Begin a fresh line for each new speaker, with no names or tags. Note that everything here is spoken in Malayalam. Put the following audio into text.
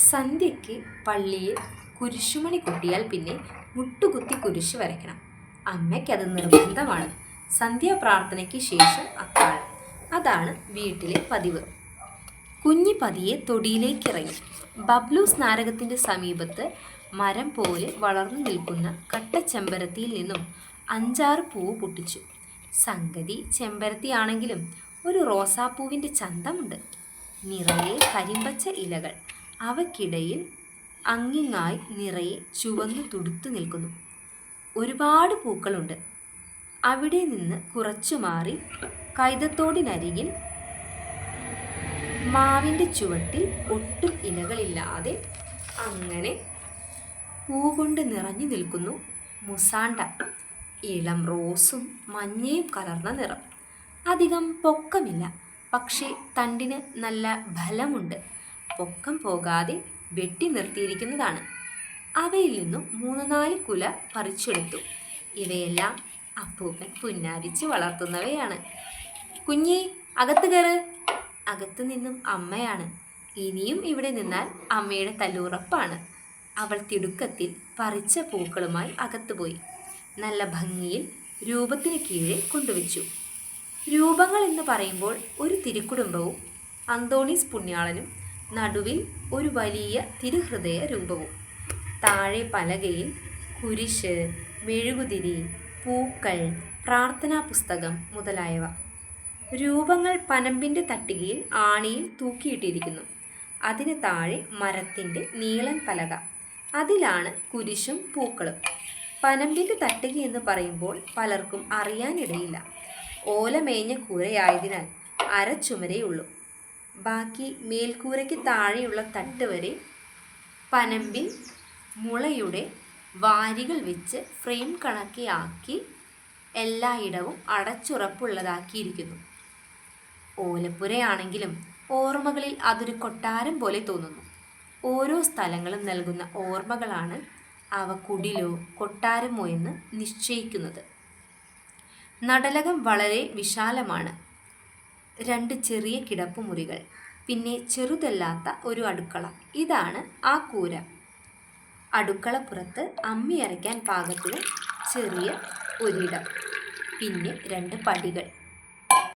സന്ധ്യയ്ക്ക് പള്ളിയിൽ കുരിശുമണി കൊട്ടിയാൽ പിന്നെ മുട്ടുകുത്തി കുരിശ് വരയ്ക്കണം. അമ്മയ്ക്കത് നിർബന്ധമാണ്. സന്ധ്യാപ്രാർത്ഥനയ്ക്ക് ശേഷം അത്താഴം. അതാണ് വീട്ടിലെ പതിവ്. കുഞ്ഞി പതിയെ തൊടിയിലേക്കിറങ്ങി. ബബ്ലു സ്മാരകത്തിൻ്റെ സമീപത്ത് മരം പോലെ വളർന്നു നിൽക്കുന്ന കട്ടച്ചെമ്പരത്തിയിൽ നിന്നും 5-6 പൂവ് പൊട്ടിച്ചു. സംഗതി ചെമ്പരത്തിയാണെങ്കിലും ഒരു റോസാപ്പൂവിൻ്റെ ചന്തമുണ്ട്. നിറയെ കരിമ്പച്ച ഇലകൾ. അവയ്ക്കിടയിൽ അങ്ങിങ്ങായി നിറയെ ചുവന്നു തുടുത്തു നിൽക്കുന്നു. ഒരുപാട് പൂക്കളുണ്ട്. അവിടെ നിന്ന് കുറച്ചു മാറി കൈതത്തോടിനരികിൽ മാവിൻ്റെ ചുവട്ടിൽ ഒട്ടും ഇലകളില്ലാതെ അങ്ങനെ പൂ കൊണ്ട് നിറഞ്ഞു നിൽക്കുന്നു മുസാണ്ട. ഇളം റോസും മഞ്ഞയും കലർന്ന നിറം. അധികം പൊക്കമില്ല, പക്ഷേ തണ്ടിന് നല്ല ബലമുണ്ട്. പൊക്കം പോകാതെ വെട്ടി നിർത്തിയിരിക്കുന്നതാണ്. അവയിൽ നിന്നും 3-4 കുല പറിച്ചെടുത്തു. ഇവയെല്ലാം അപ്പൂപ്പൻ പുന്നാരിച്ച് വളർത്തുന്നവയാണ്. കുഞ്ഞി, അകത്ത് കയറ്. അകത്തു നിന്നും അമ്മയാണ്. ഇനിയും ഇവിടെ നിന്നാൽ അമ്മയുടെ തല്ലുറപ്പാണ്. അവൾ തിടുക്കത്തിൽ പറിച്ച പൂക്കളുമായി അകത്തുപോയി. നല്ല ഭംഗിയിൽ രൂപത്തിന് കീഴെ കൊണ്ടുവച്ചു. രൂപങ്ങൾ എന്ന് പറയുമ്പോൾ ഒരു തിരുക്കുടുംബവും അന്തോണീസ് പുണ്യാളനും, നടുവിൽ ഒരു വലിയ തിരുഹൃദയ രൂപവും, താഴെ പലകയിൽ കുരിശ്, മെഴുകുതിരി, പൂക്കൾ, പ്രാർത്ഥനാ പുസ്തകം മുതലായവ. രൂപങ്ങൾ പനമ്പിൻ്റെ തട്ടികയിൽ ആണിയിൽ തൂക്കിയിട്ടിരിക്കുന്നു. അതിന് താഴെ മരത്തിൻ്റെ നീളൻ പലക. അതിലാണ് കുരിശും പൂക്കളും. പനമ്പിൻ്റെ തട്ടിക എന്ന് പറയുമ്പോൾ പലർക്കും അറിയാനിടയില്ല. ഓലമേഞ്ഞ കൂരയായതിനാൽ അരച്ചുമരേയുള്ളൂ. ബാക്കി മേൽക്കൂരയ്ക്ക് താഴെയുള്ള തട്ട് വരെ പനമ്പിൽ മുളയുടെ വാരികൾ വെച്ച് ഫ്രെയിം കണക്കെ ആക്കി എല്ലായിടവും അടച്ചുറപ്പുള്ളതാക്കിയിരിക്കുന്നു. ഓലപ്പുരയാണെങ്കിലും ഓർമ്മകളിൽ അതൊരു കൊട്ടാരം പോലെ തോന്നുന്നു. ഓരോ സ്ഥലങ്ങളും നൽകുന്ന ഓർമ്മകളാണ് അവ കുടിലോ കൊട്ടാരമോ എന്ന് നിശ്ചയിക്കുന്നത്. നടലകം വളരെ വിശാലമാണ്. 2 ചെറിയ കിടപ്പുമുറികൾ, പിന്നെ ചെറുതല്ലാത്ത ഒരു അടുക്കള. ഇതാണ് ആ കൂര. അടുക്കളപ്പുറത്ത് അമ്മി അരയ്ക്കാൻ പാകത്തിന് ചെറിയ ഒരിടം, പിന്നെ 2 പടികൾ.